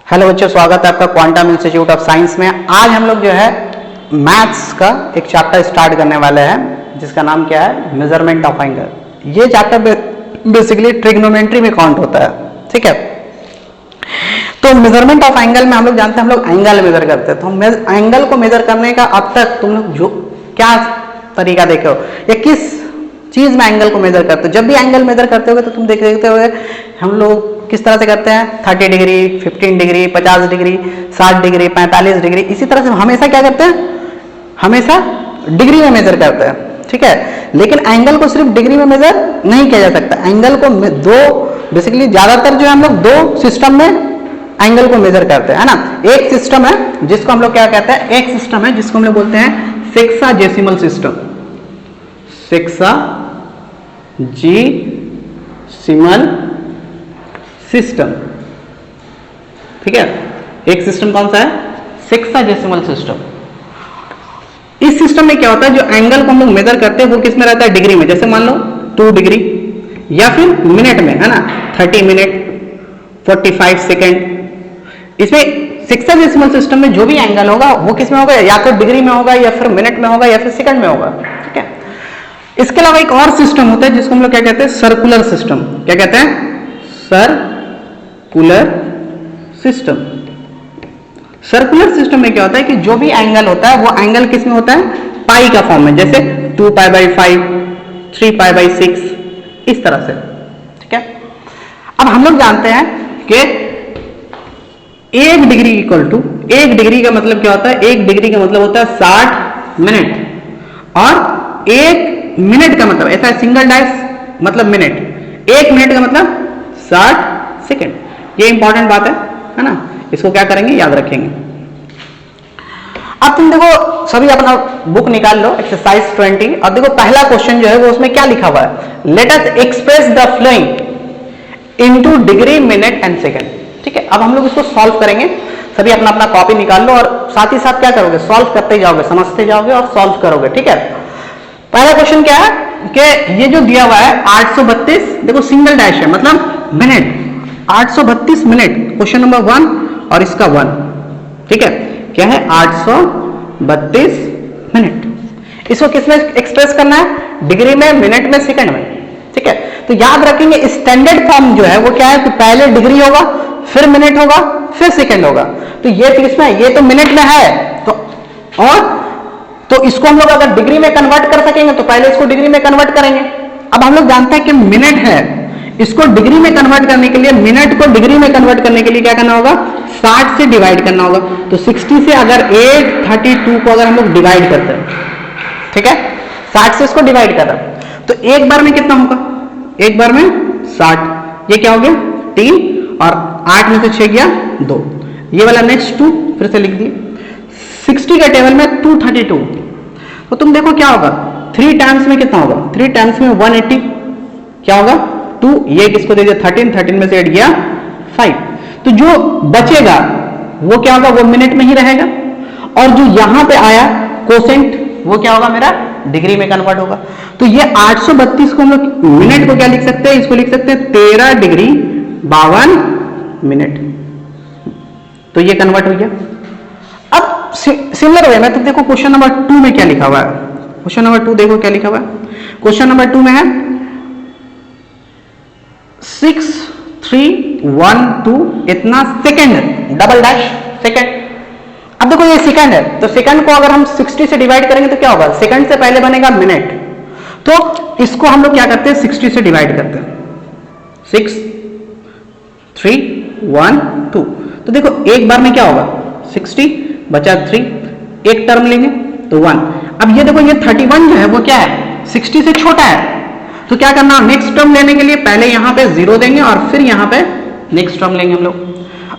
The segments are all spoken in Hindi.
हेलो बच्चों, स्वागत है आपका क्वांटम इंस्टीट्यूट ऑफ साइंस में। आज हम लोग जो है मैथ्स का एक चैप्टर स्टार्ट करने वाले हैं जिसका नाम क्या है, मेजरमेंट ऑफ एंगल। ये चैप्टर बेसिकली ट्रिग्नोमेट्री में काउंट होता है, ठीक है। तो मेजरमेंट ऑफ एंगल में हम लोग जानते हैं, हम लोग एंगल मेजर करते हैं। तो हम एंगल को मेजर करने का अब तक तुम लोग जो क्या तरीका देखे हो या किस चीज में एंगल को मेजर करते हो। जब भी एंगल मेजर करते हो तो तुम देखते हो हम लोग किस तरह से करते हैं, 30 degree, 15 degree, 50 degree, 60 degree, 45 degree. इसी तरह से हमेशा क्या करते हैं, हमेशा डिग्री में मेजर करते हैं, ठीक है। लेकिन एंगल को सिर्फ डिग्री में मेजर नहीं किया जा सकता। एंगल को दो बेसिकली ज्यादातर जो है हम लोग दो सिस्टम में एंगल को मेजर करते हैं, है ना। एक सिस्टम है जिसको हम लोग क्या कहते हैं, एक सिस्टम है जिसको हम लोग बोलते हैं सेक्साजेसिमल सिस्टम, सेक्साजेसिमल सिस्टम, ठीक है। एक सिस्टम कौन सा है, सेक्साजेसिमल सिस्टम। इस सिस्टम में क्या होता है, जो एंगल को हम लोग मेजर करते हैं वो किस में रहता है, डिग्री में। जैसे मान लो 2 डिग्री, या फिर मिनट में, है ना, 30 मिनट, 45 सेकेंड। इसमें सेक्साजेसिमल सिस्टम में जो भी एंगल होगा वो किस में होगा, या तो डिग्री में होगा, या फिर मिनट में होगा, या फिर सेकंड में होगा, ठीक है। इसके अलावा एक और सिस्टम होता है जिसको हम लोग क्या कहते हैं, सर्कुलर सिस्टम। क्या कहते हैं, सर्कुलर सिस्टम। सर्कुलर सिस्टम में क्या होता है कि जो भी एंगल होता है वो एंगल किस में होता है, पाई का फॉर्म में। जैसे 2π/5, 3π/6, इस तरह से, ठीक है। अब हम लोग जानते हैं कि 1 डिग्री इक्वल टू, 1 डिग्री का मतलब क्या होता है, 1 डिग्री का मतलब होता है 60 मिनट, और 1 मिनट का मतलब ऐसा है, सिंगल डैश मतलब मिनट, 1 मिनट का मतलब 60 सेकेंड। ये इंपॉर्टेंट बात है ना। इसको क्या करेंगे, याद रखेंगे। अब तुम देखो सभी अपना बुक निकाल लो, एक्सरसाइज 20, और देखो पहला क्वेश्चन जो है वो उसमें क्या लिखा हुआ है, let us express the flowing into degree, minute and second, ठीक है। अब हम लोग इसको सॉल्व करेंगे। सभी अपना अपना कॉपी निकाल लो और साथ ही साथ क्या करोगे, सॉल्व करते जाओगे, समझते जाओगे और सॉल्व करोगे, ठीक है। पहला क्वेश्चन क्या है कि ये जो दिया हुआ है 832, देखो सिंगल डैश है मतलब मिनट, 832 मिनट, क्वेश्चन नंबर 1 और इसका 1, ठीक है। क्या है, 832 मिनट। इसको किसमें एक्सप्रेस करना है, डिग्री में, मिनट में, सेकंड में, ठीक है। तो याद रखेंगे स्टैंडर्ड फॉर्म जो है वो क्या है कि पहले डिग्री होगा, फिर मिनट होगा, फिर सेकंड होगा। तो ये किसमें, ये तो मिनट में है, तो इसको हम लोग अगर डिग्री में कन्वर्ट कर सकेंगे तो पहले इसको डिग्री में कन्वर्ट करेंगे। अब हम लोग जानते हैं कि मिनट है, इसको डिग्री में कन्वर्ट करने के लिए, मिनट को डिग्री में कन्वर्ट करने के लिए क्या करना होगा, 60 से डिवाइड करना होगा। तो 60 से अगर 832 को अगर हम लोग डिवाइड करते हैं, ठीक है, 60 से इसको डिवाइड कर रहा है, तो एक बार में कितना होगा, एक बार में 60, ये क्या हो गया 3, और 8 में से 6 गया 2, ये वाला नेक्स्ट 2 फिर से लिख दिए। 60 के टेबल में 232, तो तुम देखो क्या होगा, 3 टाइम्स में कितना होगा, 3 टाइम्स में 180, क्या होगा 2, ये किसको दे दिया 13, 13 में से 8 गया 5। तो जो बचेगा वो क्या होगा, वो मिनट में ही रहेगा, और जो यहां पे आया कोसेंट वो क्या होगा, मेरा डिग्री में कन्वर्ट होगा। तो ये 832 को हम लोग मिनट को क्या लिख सकते हैं, इसको लिख सकते हैं 13 डिग्री 52 मिनट। तो ये कन्वर्ट हो गया। अब सिमिलर वे में तो देखो क्वेश्चन नंबर 2 में क्या लिखा हुआ है, क्वेश्चन नंबर 2 देखो क्या लिखा हुआ है। क्वेश्चन नंबर 2 में है 6312 इतना सेकंड, डबल डैश सेकंड। अब देखो ये सेकंड है, तो सेकंड को अगर हम 60 से डिवाइड करेंगे तो क्या होगा, सेकंड से पहले बनेगा मिनट, तो इसको हम लोग क्या करते हैं 60 से डिवाइड करते हैं, 6312। तो देखो एक बार में क्या होगा, 60 बचा 3, एक टर्म लेंगे तो 1। अब ये देखो ये 31 जो है वो क्या है, 60 से छोटा है, तो क्या करना, नेक्स्ट टर्म लेने के लिए पहले यहां पे 0 देंगे और फिर यहां पे नेक्स्ट टर्म लेंगे हम लोग।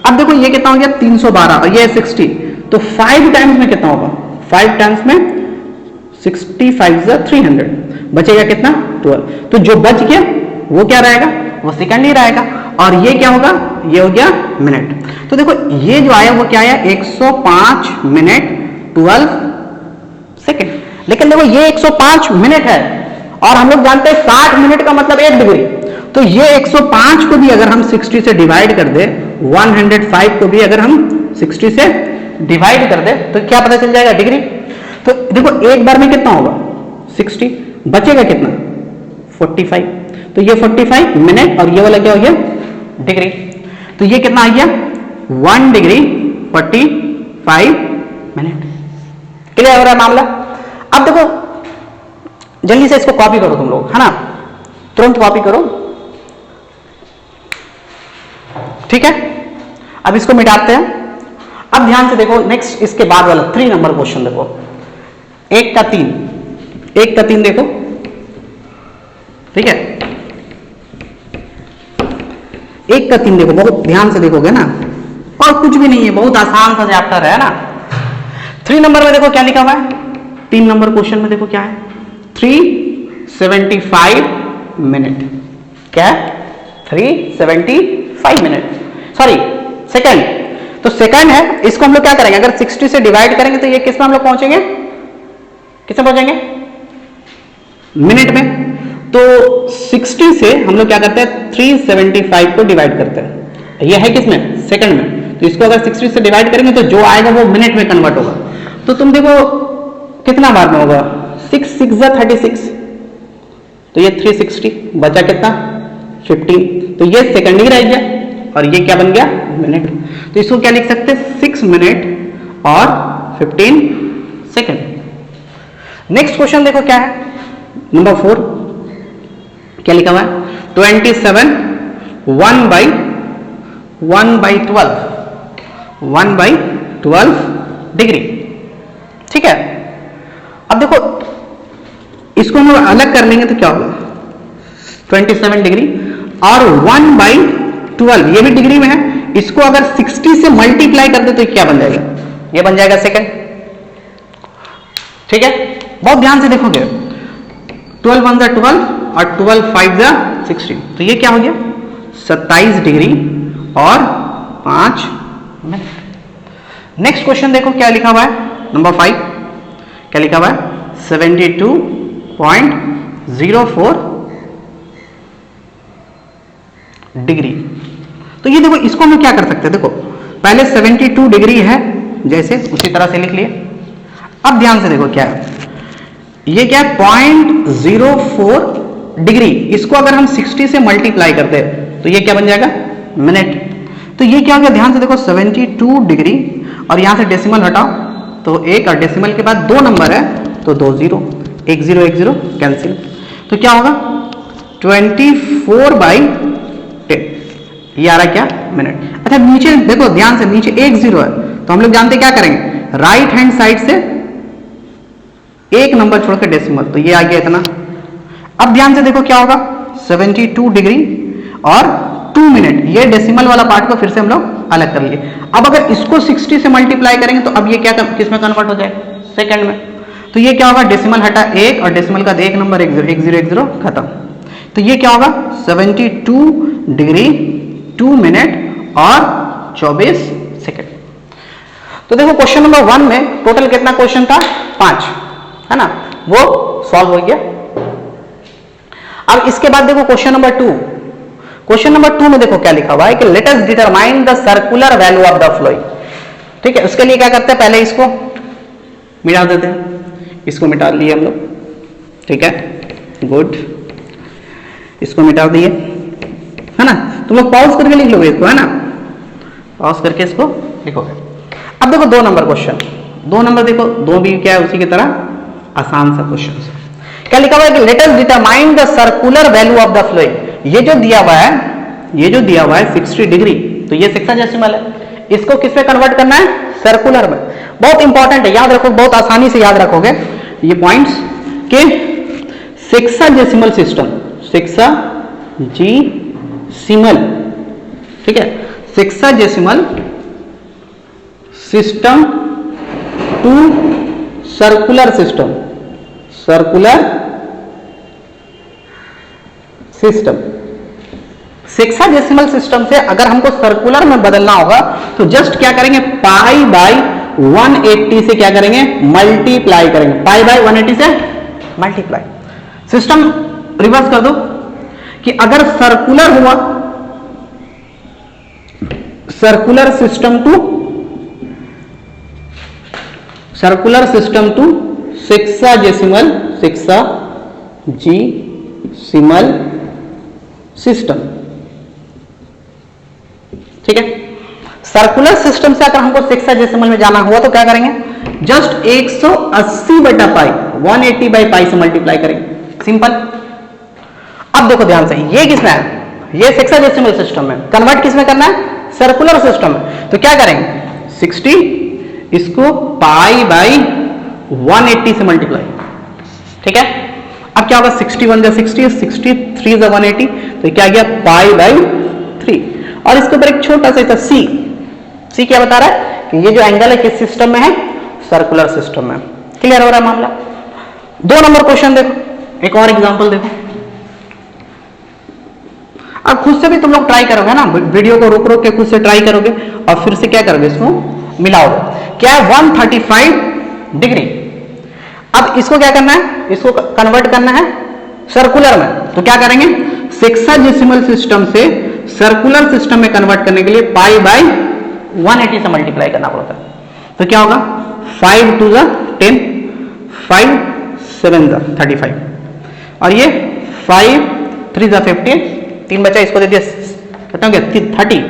अब देखो ये कितना हो गया 312 और ये 60, तो 5 टाइम्स में कितना होगा, 5 टाइम्स में 65 300, बचेगा कितना 12। तो जो बच गया वो क्या रहेगा, वो सेकंड ही रहेगा, और ये क्या होगा, ये हो गया मिनट। तो देखो ये जो आया वो क्या आया, 105 मिनट 12 सेकंड। लेकिन देखो ये 105 मिनट है, और हम लोग जानते हैं 60 मिनट का मतलब 1 डिग्री, तो ये 105 को भी अगर हम 60 से डिवाइड कर दे, 105 को भी अगर हम 60 से डिवाइड कर दे तो क्या पता चल जाएगा? डिग्री। तो देखो एक बार में कितना होगा? 60, बचेगा कितना? 45। तो ये 45 मिनट और ये वाला क्या हो गया? डिग्री। तो ये कितना आ गया? 1 डिग्री 45 मिनट। क्लियर हो रहा है मामला? अब देखो जल्दी से इसको कॉपी करो तुम लोग, है ना, तुरंत कॉपी करो, ठीक है। अब इसको मिटाते हैं। अब ध्यान से देखो नेक्स्ट इसके बाद वाला 3 नंबर क्वेश्चन देखो, 1 का 3, 1 का 3 देखो, ठीक है। 1 का 3 देखो, बहुत ध्यान से देखोगे ना, और कुछ भी नहीं है, बहुत आसान सा चैप्टर है ना। 3 नंबर में देखो क्या लिखा हुआ है, 3 नंबर क्वेश्चन में देखो क्या है, 375 मिनट। क्या है? 375 मिनट, सॉरी सेकंड। तो सेकंड है, इसको हम लोग क्या करेंगे, अगर 60 से डिवाइड करेंगे तो ये किस में हम लोग पहुंचेंगे? किसमें पहुंचेंगे? मिनट में। तो 60 से हम लोग क्या करते हैं, 375 को डिवाइड करते हैं। ये है किसमें? सेकंड में। तो इसको अगर 60 से डिवाइड करेंगे तो जो आएगा वो मिनट में कन्वर्ट होगा। तो तुम देखो कितना बार में होगा, 6 6 जा 36, तो ये 360, बचा कितना? 15। तो ये सेकंड ही रह गया और ये क्या बन गया? मिनट। तो इसको क्या लिख सकते हैं? 6 मिनट और 15 सेकंड। नेक्स्ट क्वेश्चन देखो क्या है, नंबर 4, क्या लिखा हुआ है? 27 1 by 12 डिग्री, ठीक है। अब देखो इसको हम अलग कर लेंगे तो क्या होगा, 27 डिग्री और 1 by 12 ये भी डिग्री में है। इसको अगर 60 से मल्टीप्लाई कर दे तो क्या बन जाएगा? ये बन जाएगा सेकंड, ठीक है। बहुत ध्यान से देखोगे, 12 1 जा 12 और 12 5 जा 16, तो ये क्या हो गया? 27 डिग्री और 5 मिनट। नेक्स्ट क्वेश्चन देखो क्या लिखा हुआ है, नंबर 5, क्या लिखा हुआ है? 72.04 डिग्री। तो ये देखो इसको हम क्या कर सकते हैं, देखो पहले 72 डिग्री है जैसे उसी तरह से लिख लिए। अब ध्यान से देखो क्या है, ये क्या है? 0.04 डिग्री। इसको अगर हम 60 से मल्टीप्लाई करते हैं तो ये क्या बन जाएगा? मिनट। तो ये क्या हो गया? ध्यान से देखो 72 डिग्री और यहां से डेसिमल हटाओ तो 1 और डेसिमल के बाद 2 नंबर है तो 2 0, 1 0 1 0 कैंसिल। तो क्या होगा? 24/10, ये आ रहा क्या? मिनट। अच्छा नीचे देखो ध्यान से, नीचे 1 0 है तो हम लोग जानते क्या करेंगे, राइट हैंड साइड से एक नंबर छोड़कर डेसिमल, तो ये आ गया इतना। अब ध्यान से देखो क्या होगा, 72 डिग्री और 2 मिनट, ये डेसिमल वाला पार्ट को फिर से हम लोग अलग कर लिए। अब अगर इसको 60 से मल्टीप्लाई करेंगे तो अब ये क्या किस में कन्वर्ट हो जाएगा? सेकंड में। तो ये क्या होगा? डेसिमल हटा 1 और डेसिमल का 1 नंबर 1 0 1 0 1 0 खत्म। तो ये क्या होगा? 72 डिग्री 2 मिनट और 24 सेकंड। तो देखो क्वेश्चन नंबर 1 में टोटल कितना क्वेश्चन था? 5, है ना, वो सॉल्व हो गया। अब इसके बाद देखो क्वेश्चन नंबर 2। क्वेश्चन नंबर 2 में देखो क्या लिखा हुआ है कि let us determine the circular value of the flowing. ठीक है, उसके लिए क्या करते हैं, पहले इसको मिटा देते हैं। इसको मिटा लिए हम लोग, ठीक है, गुड, इसको मिटा दिए, है ना। तुम लोग पॉज करके लिख लोगे इसको, है ना, पॉज करके इसको लिखोगे। अब देखो 2 नंबर क्वेश्चन, 2 नंबर देखो, 2 भी क्या है उसी की तरह आसान सा क्वेश्चन। क्या लिखा हुआ है कि let us determine the circular value of the flowing. ये जो दिया हुआ है, ये जो दिया हुआ है 60 डिग्री, तो ये सेक्साडेसिमल है, इसको किस में कन्वर्ट करना है? सर्कुलर में। बहुत इंपॉर्टेंट है, याद रखो, बहुत आसानी से याद रखोगे ये पॉइंट्स के सेक्साडेसिमल सिस्टम, सेक्साडेसिमल, ठीक है, sexagesimal system to circular system, circular system. Sexagesimal system से अगर हमको सर्कुलर में बदलना होगा तो जस्ट क्या करेंगे, पाई बाई 180 से क्या करेंगे, मल्टीप्लाई करेंगे, पाई बाई 180 से मल्टीप्लाई। सिस्टम रिवर्स कर दो, कि अगर सर्कुलर हुआ, circular system to sexagesimal system, ठीक है। सर्कुलर सिस्टम से अगर हमको सेक्साजेसिमल में जाना हुआ तो क्या करेंगे, जस्ट 180 बटा पाई 180 बाई पाई से मल्टीप्लाई करेंगे, सिंपल। अब देखो ध्यान से, ये किसमें है, ये सेक्साजेसिमल सिस्टम में, कन्वर्ट किसमें करना है, सर्कुलर सिस्टम में। तो क्या करेंगे 60 इसको पाई बाई 180 से मल्टीप्लाई, ठीक है। अब क्या होगा 61 जा 60, 63 जा 180, तो क्या गया पाई बाई 3। और इसके ऊपर एक छोटा सा सी क्या बता रहा है कि ये जो एंगल है किस सिस्टम में है, सर्कुलर सिस्टम में। क्लियर हो रहा है मामला। 2 नंबर क्वेश्चन देखो, एक और एग्जांपल देखो। अब खुद से भी तुम लोग ट्राई करोगे ना, वीडियो को रोक रोक के खुद से ट्राई करोगे और फिर से क्या करोगे, इसको मिलाओगे। क्या है 135 डिग्री। अब इसको क्या करना है, इसको कन्वर्ट करना है सर्कुलर में, तो क्या करेंगे सेक्साजेसिमल सिस्टम से सर्कुलर सिस्टम में कन्वर्ट करने के लिए पाई बाई 180 से मल्टीप्लाई करना पड़ता है। तो क्या होगा 5 2 जा 10, 5 7 जा 35, और ये 5 3 जा 15, 3 बचा, इसको दे दिया कितना हो गया 30,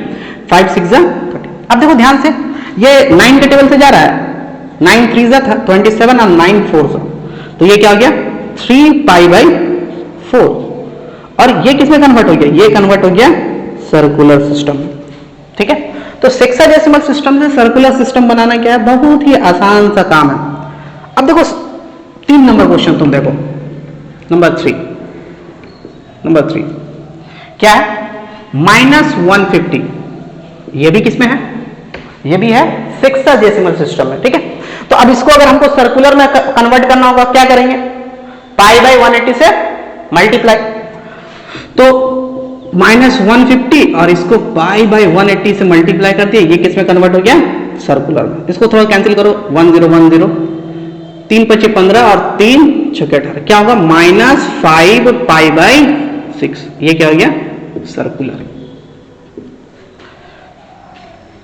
5 6 जा 30। अब देखो ध्यान से, ये 9 के टेबल से जा रहा है, 9 3 जा 27 और 9 4 जा, तो ये क्या हो गया 3 पाई बाई 4। और ये किसमें कन्वर्ट हो गया, ये कन्वर्ट हो गया सर्कुलर सिस्टम में, ठीक है। तो सेक्साजेसिमल सिस्टम से सर्कुलर सिस्टम बनाना क्या है, बहुत ही आसान सा काम है। अब देखो 3 नंबर क्वेश्चन तुम देखो, नंबर 3 क्या है -150, ये भी किसमें है, ये भी है सेक्साजेसिमल सिस्टम में, ठीक है। तो अब इसको अगर हमको सर्कुलर में कन्वर्ट करना होगा, क्या करेंगे पाई बाई 180 से मल्टीप्लाई, तो -150 और इसको पाई बाई 180 से मल्टीप्लाई कर दिए, ये किसमें कन्वर्ट हो गया, सर्कुलर में। इसको थोड़ा कैंसिल करो, 10 10, 3 5 15 और 3 6 18, क्या होगा -5 पाई बाई 6, ये क्या हो गया सर्कुलर।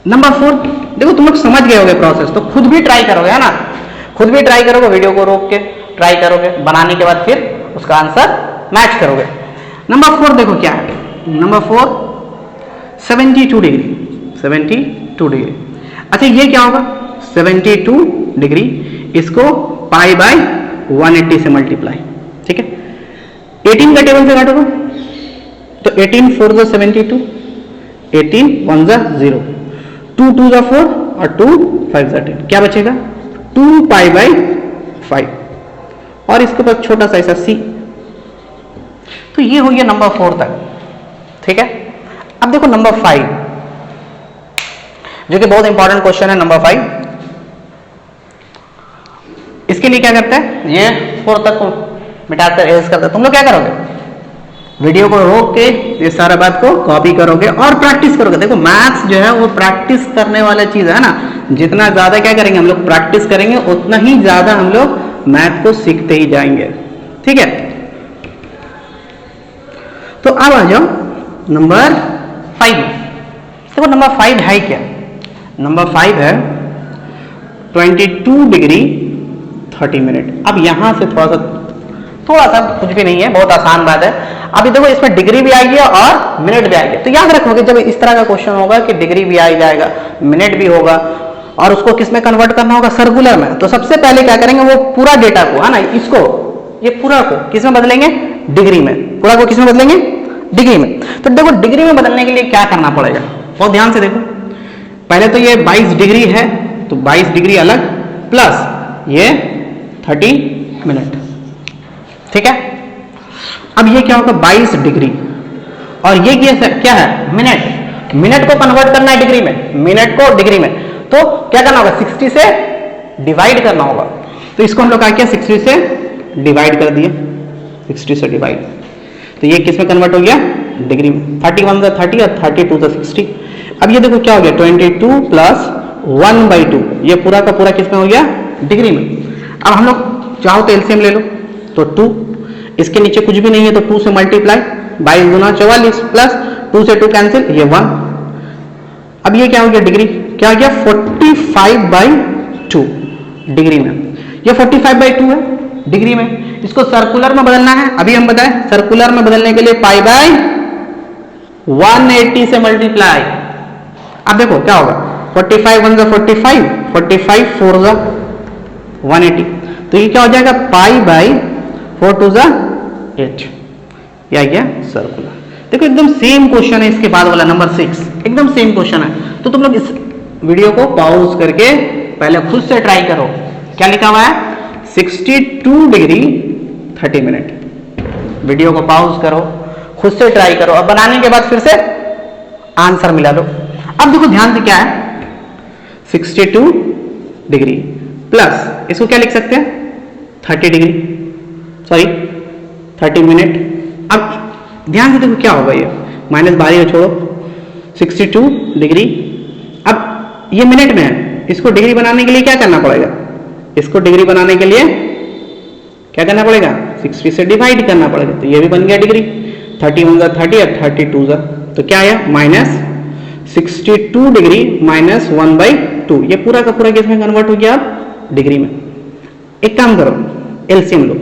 नंबर 4 देखो, तुम लोग समझ गए होगे प्रोसेस, तो खुद भी ट्राई करोगे, है ना, खुद भी ट्राई करोगे, वीडियो को रोक के ट्राई करोगे, बनाने के बाद फिर उसका आंसर मैच करोगे। नंबर 4 देखो क्या है, नंबर 4 72 डिग्री। अच्छा ये क्या होगा 72 डिग्री, इसको पाई बाई 180 से मल्टीप्लाई, ठीक है। 18 का टेबल से काटोगे तो 18 4 जा 72, 18 1 जा 0, 2 2 जा 4 और 2 5 जा 10, क्या बचेगा 2 पाई बाई 5, और इसके बाद छोटा सा ऐसा सी। तो ये हो गया नंबर 4 तक, ठीक है। अब देखो नंबर 5, जो कि बहुत इंपॉर्टेंट क्वेश्चन है, नंबर 5। इसके लिए क्या करते हैं, ये 4 तक को मिटाते एरेज करते हैं। तुम लोग क्या करोगे, वीडियो को रोक के ये सारा बात को कॉपी करोगे और प्रैक्टिस करोगे। देखो मैथ्स जो है वो प्रैक्टिस करने वाला चीज है ना, जितना ज्यादा क्या करेंगे हम लोग प्रैक्टिस करेंगे, उतना ही ज्यादा हम लोग मैथ को सीखते ही जाएंगे, ठीक है। तो अब आ जाओ नंबर 5। देखो नंबर 5 है क्या, नंबर 5 है 22 डिग्री 30 मिनट। अब यहां से थोड़ा सा कुछ भी नहीं है, बहुत आसान बात है। अभी देखो इसमें डिग्री भी आएगी और मिनट भी आएगी, तो याद रखोगे जब इस तरह का क्वेश्चन होगा कि डिग्री भी आ जाएगा, मिनट भी होगा, और उसको किस में कन्वर्ट करना होगा, सर्कुलर में। तो सबसे पहले क्या करेंगे, वो पूरा डेटा को, है ना, इसको, ये पूरा को किस में बदलेंगे, डिग्री में। पूरा को किस में बदलेंगे, डिग्री में। तो देखो डिग्री में बदलने के लिए क्या करना पड़ेगा, बहुत ध्यान से देखो। पहले तो ये 22 डिग्री है, तो 22 डिग्री अलग प्लस ये 30 मिनट, ठीक है। अब ये क्या होगा 22 डिग्री, और ये क्या है मिनट। मिनट को कन्वर्ट करना है डिग्री में, मिनट को डिग्री में, तो क्या करना होगा 60 से डिवाइड करना होगा। तो इसको हम लोग क्या किया 60 से डिवाइड कर दिए, 60 से डिवाइड, तो ये किस में कन्वर्ट हो गया, डिग्री में। 31 से 30 और 32 से 60। अब ये देखो क्या हो गया 22 प्लस 1/2, ये पूरा का पूरा किस में हो गया, डिग्री में। अब हम लोग चाहो तो एलसीएम ले लो, तो 2, इसके नीचे कुछ भी नहीं है तो 2 से मल्टीप्लाई, 22 गुना 44 प्लस 2 से 2 कैंसिल, ये 1। अब ये क्या हो गया डिग्री, क्या हो गया 45/2 डिग्री में। ये 45/2 है डिग्री में। इसको सर्कुलर में बदलना है, अभी हम बताएं सर्कुलर में बदलने के लिए π/180 से मल्टीप्लाई। अब देखो क्या होगा 45 1 जा 45, 45 4 जा 180, तो ये क्या हो जाएगा π/4 2 जा 8। यह आ गया सर्कुलर। देखो एकदम सेम क्वेश्चन है इसके बाद वाला नंबर 6, एकदम सेम क्वेश्चन है। तो तुम लोग इस वीडियो को पॉज करके पहले खुद से ट्राई करो। क्या लिखा हुआ है 62 डिग्री 30 मिनट। वीडियो को पॉज करो, खुद से ट्राई करो, अब बनाने के बाद फिर से आंसर मिला लो। अब देखो ध्यान से क्या है 62 डिग्री प्लस इसको क्या लिख सकते हैं 30 डिग्री, सॉरी 30 मिनट। अब ध्यान से देखो क्या होगा, ये माइनस बाहर को छोड़ो, 62 डिग्री। अब ये मिनट में है, इसको डिग्री बनाने के लिए क्या करना पड़ेगा, इसको डिग्री बनाने के लिए क्या करना पड़ेगा 60 से डिवाइड करना पड़ेगा, तो ये भी बन गया डिग्री। 30 1 जा 30 और 32 जा, तो क्या आया -62 डिग्री -1/2। ये पूरा का पूरा किसमें कन्वर्ट हो गया अब डिग्री में। एक काम करो एलसीएम लो,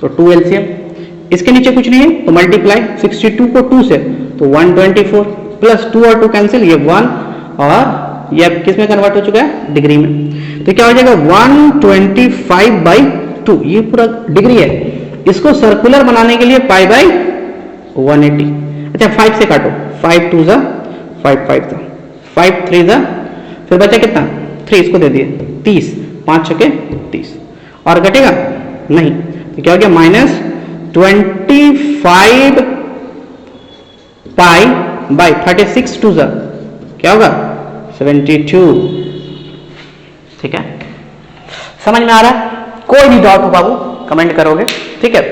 तो 2 एलसीएम, इसके नीचे कुछ नहीं है तो मल्टीप्लाई 62 को 2 से तो 124 प्लस 2 और 2 कैंसिल, ये 1 और ये अब किस में कन्वर्ट हो चुका है डिग्री में। तो क्या हो जाएगा 125/2, ये पूरा डिग्री है। इसको सर्कुलर बनाने के लिए π/180। अच्छा 5 से काटो, 5 2 जा 5 5 जा 5 3 जा, फिर बचा कितना 3, इसको दे दिए 30, 5 छके 30 और घटेगा नहीं, तो क्या हो गया -25π/36 2 जा क्या होगा 72। ठीक है, समझ में आ रहा है? कोई भी डाउट हो बाबू कमेंट करोगे, ठीक है।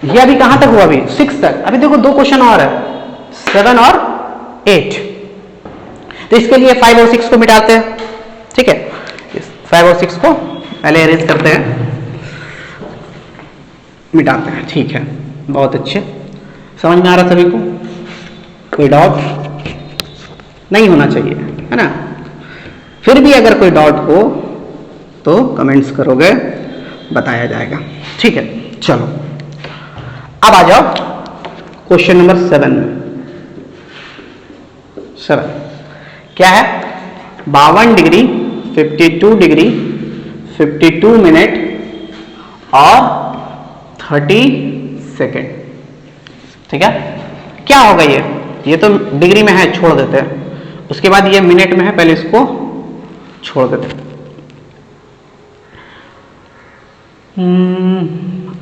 ये अभी कहां तक हुआ, अभी 6 तक। अभी देखो 2 क्वेश्चन और है 7 और 8। तो इसके लिए 5 और 6 को मिटाते हैं, ठीक है। 5 और 6 को पहले अरेंज करते हैं, मिटाते हैं, ठीक है। बहुत अच्छे, समझ में आ रहा सभी को? कोई डाउट नहीं होना चाहिए, है ना। फिर भी अगर कोई डाउट हो तो कमेंट्स करोगे, बताया जाएगा, ठीक है। चलो अब आ जाओ क्वेश्चन नंबर 7 में। 7 क्या है 52 डिग्री 52 डिग्री 52 मिनट और 30 सेकेंड। ठीक है, क्या होगा ये तो डिग्री में है, छोड़ देते हैं। उसके बाद ये मिनट में है, पहले इसको छोड़ देते हैं।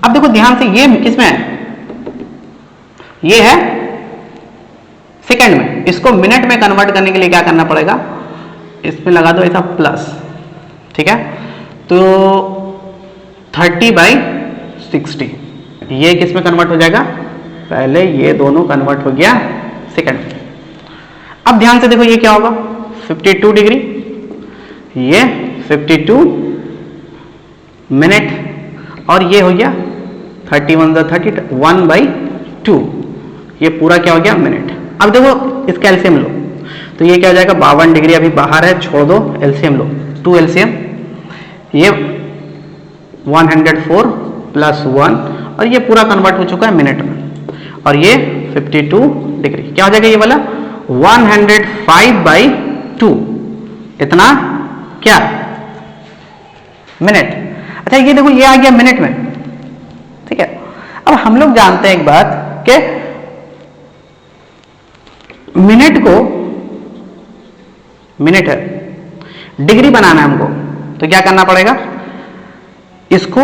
अब देखो ध्यान से, ये किसमें है, ये है सेकंड में। इसको मिनट में कन्वर्ट करने के लिए क्या करना पड़ेगा, इसमें लगा दो ऐसा प्लस, ठीक है। तो 30/60 ये किस में कन्वर्ट हो जाएगा, पहले ये दोनों कन्वर्ट हो गया सेकंड। अब ध्यान से देखो ये क्या होगा 52 डिग्री, ये 52 मिनट और ये हो गया 31 जा 30 1/2, ये पूरा क्या हो गया मिनट। अब देखो इसका एलसीएम लो, तो ये क्या हो जाएगा 52 डिग्री अभी बाहर है, छोड़ दो, एलसीएम लो 2 एलसीएम, ये 104 प्लस 1 और ये पूरा कन्वर्ट हो चुका है मिनट में। और ये 52 डिग्री क्या हो जाएगा, ये वाला 105/2, इतना क्या मिनट। अच्छा ये देखो ये आ गया मिनट में, ठीक है। अब हम लोग जानते हैं एक बात कि मिनट को, मिनट है, डिग्री बनाना है हमको, तो क्या करना पड़ेगा, इसको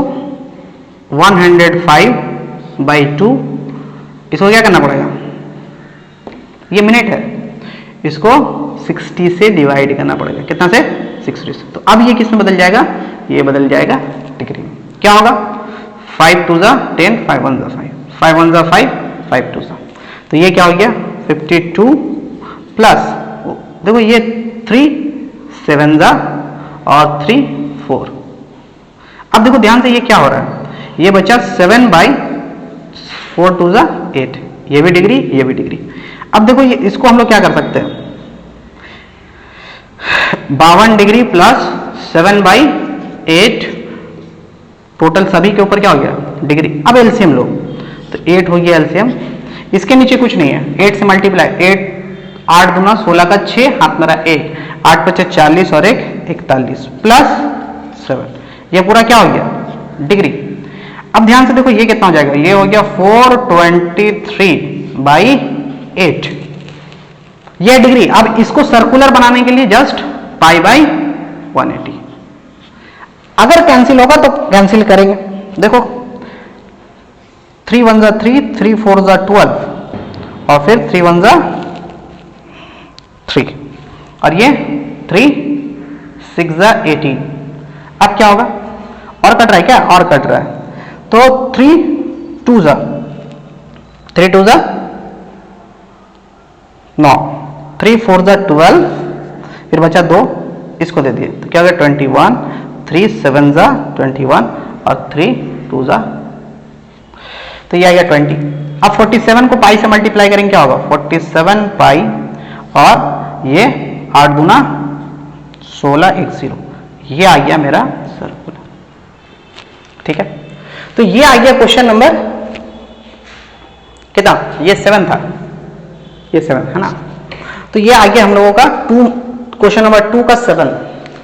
105/2, इसको क्या करना पड़ेगा, ये मिनट है, इसको 60 से डिवाइड करना पड़ेगा, कितना से 60 से। तो अब ये किस में बदल जाएगा, ये बदल जाएगा डिग्री में। क्या होगा 5 2 जा 10 5 1 जा 5 5 1 जा 5 5 2 जा, तो ये क्या हो गया 52 प्लस देखो ये 3 7 जा और 3 4। अब देखो ध्यान से ये क्या हो रहा है, ये बचा 7/4 2 जा 8, ये भी डिग्री, ये भी डिग्री। अब देखो ये इसको हम लोग क्या कर सकते हैं, 52 डिग्री प्लस 7/8 टोटल सभी के ऊपर क्या हो गया डिग्री। अब एलसीएम लो तो 8 हो गया एलसीएम, इसके नीचे कुछ नहीं है, 8 से मल्टीप्लाई, 8 दूना 16 का 6, हाथ मेरा 1, 8 × 5 = 40 और 1 41 प्लस 7, ये पूरा क्या हो गया डिग्री। अब ध्यान से देखो ये कितना हो जाएगा, ये हो गया 423/8, ये डिग्री। अब इसको सर्कुलर बनाने के लिए जस्ट π/180। अगर कैंसिल होगा तो कैंसिल करेंगे, देखो 3 1 = 3, 3 4 = 12 और फिर 3 1 = 3 और ये 3 6 = 18। अब क्या होगा, और कट रहा है क्या, और कट रहा है, तो 3 2 = 9, 3 4 = 12, फिर बचा 2, इसको दे दिए तो क्या हो गया 21, 3 7 = 21 और 3 2 = तो ये आ गया 20। अब 47 को पाई से मल्टीप्लाई करेंगे क्या होगा 47 पाई और ये 8 दूना 16 10, ये आ गया मेरा सर्कुलर। ठीक है, तो ये आ गया क्वेश्चन नंबर कितना, ये 7 था, ये 7 है ना। तो ये आ गया हम लोगों का क्वेश्चन नंबर 2 का 7।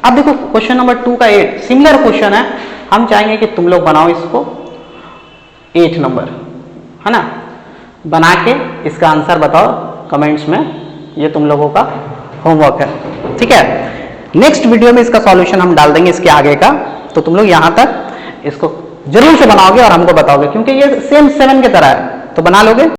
अब देखो क्वेश्चन नंबर 2 का 8 सिमिलर क्वेश्चन है, हम चाहेंगे कि तुम लोग बनाओ इसको 8 नंबर, है ना, बना के इसका आंसर बताओ कमेंट्स में, ये तुम लोगों का होमवर्क है। ठीक है, नेक्स्ट वीडियो में इसका सॉल्यूशन हम डाल देंगे इसके आगे का, तो तुम लोग यहां तक इसको जरूर से बनाओगे और हमको बताओगे, क्योंकि ये सेम 7 की तरह है, तो बना लोगे।